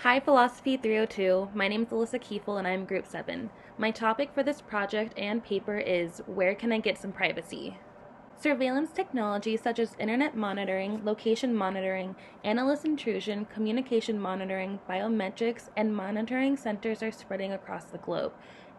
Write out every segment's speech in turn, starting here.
Hi Philosophy 302, my name is Alyssa Kiefel and I'm Group 7. My topic for this project and paper is Where Can I Get Some Privacy? Surveillance technology such as internet monitoring, location monitoring, analyst intrusion, communication monitoring, biometrics, and monitoring centers are spreading across the globe,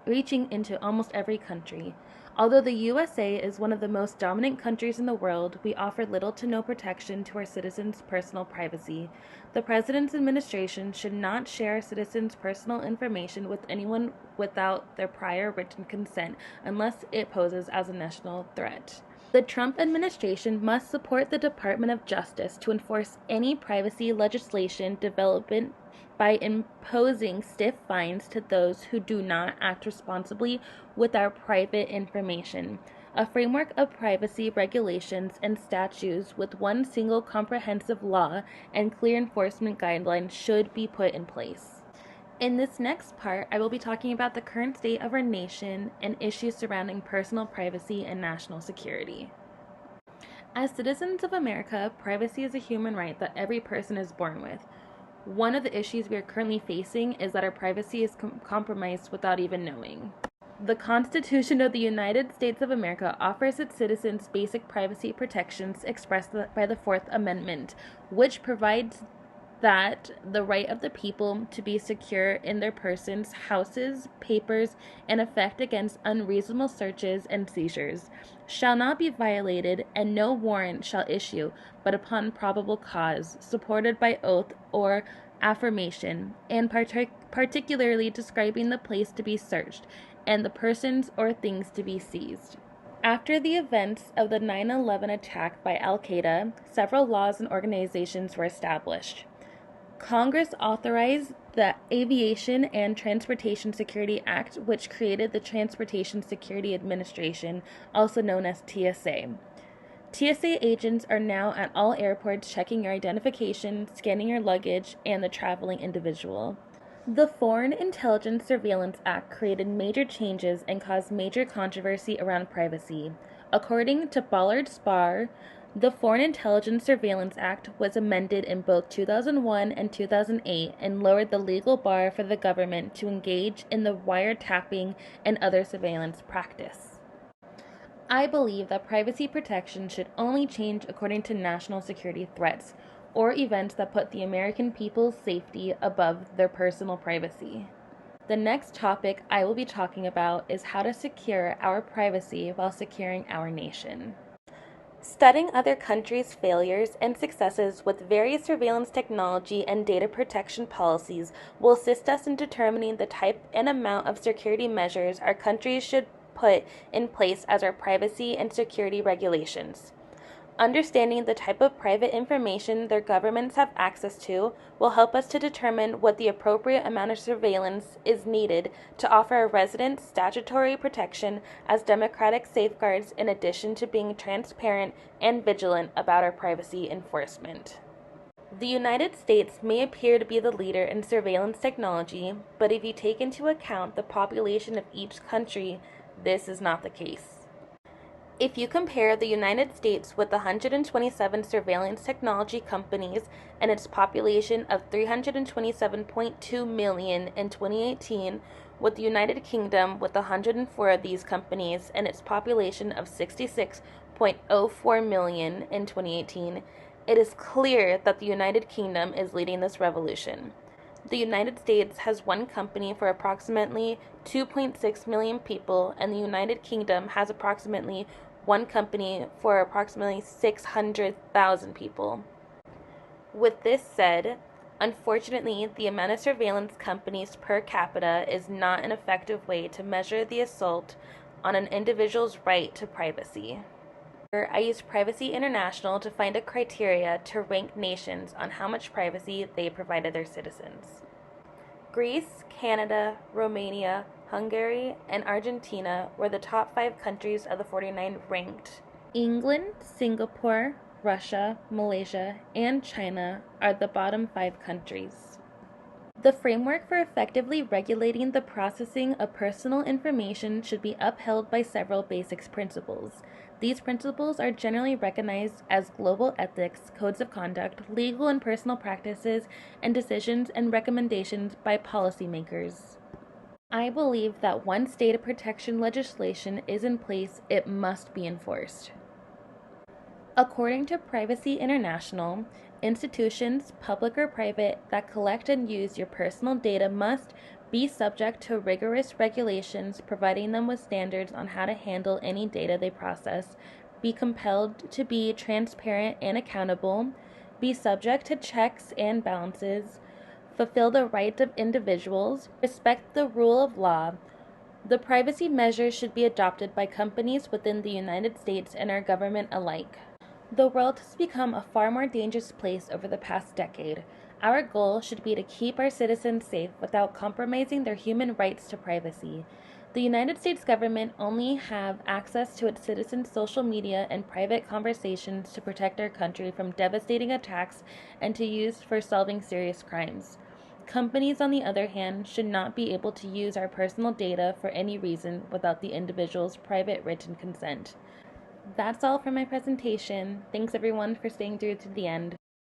reaching into almost every country. Although the USA is one of the most dominant countries in the world, we offer little to no protection to our citizens' personal privacy. The President's administration should not share citizens' personal information with anyone without their prior written consent unless it poses as a national threat. The Trump administration must support the Department of Justice to enforce any privacy legislation development by imposing stiff fines to those who do not act responsibly with our private information. A framework of privacy regulations and statutes with one single comprehensive law and clear enforcement guidelines should be put in place. In this next part, I will be talking about the current state of our nation and issues surrounding personal privacy and national security. As citizens of America, privacy is a human right that every person is born with. One of the issues we are currently facing is that our privacy is compromised without even knowing. The Constitution of the United States of America offers its citizens basic privacy protections expressed by the Fourth Amendment, which provides that the right of the people to be secure in their persons, houses, papers, and effect against unreasonable searches and seizures shall not be violated, and no warrant shall issue but upon probable cause, supported by oath or affirmation, and particularly describing the place to be searched and the persons or things to be seized. After the events of the 9/11 attack by Al Qaeda, several laws and organizations were established. Congress authorized the Aviation and Transportation Security Act, which created the Transportation Security Administration, also known as TSA. TSA agents are now at all airports checking your identification, scanning your luggage, and the traveling individual. The Foreign Intelligence Surveillance Act created major changes and caused major controversy around privacy. According to Ballard Spahr, the Foreign Intelligence Surveillance Act was amended in both 2001 and 2008 and lowered the legal bar for the government to engage in the wiretapping and other surveillance practice. I believe that privacy protection should only change according to national security threats or events that put the American people's safety above their personal privacy. The next topic I will be talking about is how to secure our privacy while securing our nation. Studying other countries' failures and successes with various surveillance technology and data protection policies will assist us in determining the type and amount of security measures our countries should put in place as our privacy and security regulations. Understanding the type of private information their governments have access to will help us to determine what the appropriate amount of surveillance is needed to offer our residents statutory protection as democratic safeguards in addition to being transparent and vigilant about our privacy enforcement. The United States may appear to be the leader in surveillance technology, but if you take into account the population of each country, this is not the case. If you compare the United States with 127 surveillance technology companies and its population of 327.2 million in 2018 with the United Kingdom with 104 of these companies and its population of 66.04 million in 2018, it is clear that the United Kingdom is leading this revolution. The United States has one company for approximately 2.6 million people, and the United Kingdom has approximately one company for approximately 600,000 people. With this said, unfortunately, the amount of surveillance companies per capita is not an effective way to measure the assault on an individual's right to privacy. I used Privacy International to find a criteria to rank nations on how much privacy they provided their citizens. Greece, Canada, Romania, Hungary, and Argentina were the top 5 countries of the 49 ranked. England, Singapore, Russia, Malaysia, and China are the bottom 5 countries. The framework for effectively regulating the processing of personal information should be upheld by several basic principles. These principles are generally recognized as global ethics, codes of conduct, legal and personal practices, and decisions and recommendations by policymakers. I believe that once data protection legislation is in place, it must be enforced. According to Privacy International, institutions, public or private, that collect and use your personal data must be subject to rigorous regulations, providing them with standards on how to handle any data they process, be compelled to be transparent and accountable, be subject to checks and balances, fulfill the rights of individuals, respect the rule of law. The privacy measures should be adopted by companies within the United States and our government alike. The world has become a far more dangerous place over the past decade. Our goal should be to keep our citizens safe without compromising their human rights to privacy. The United States government only have access to its citizens' social media and private conversations to protect our country from devastating attacks and to use for solving serious crimes. Companies, on the other hand, should not be able to use our personal data for any reason without the individual's private written consent. That's all for my presentation. Thanks everyone for staying through to the end.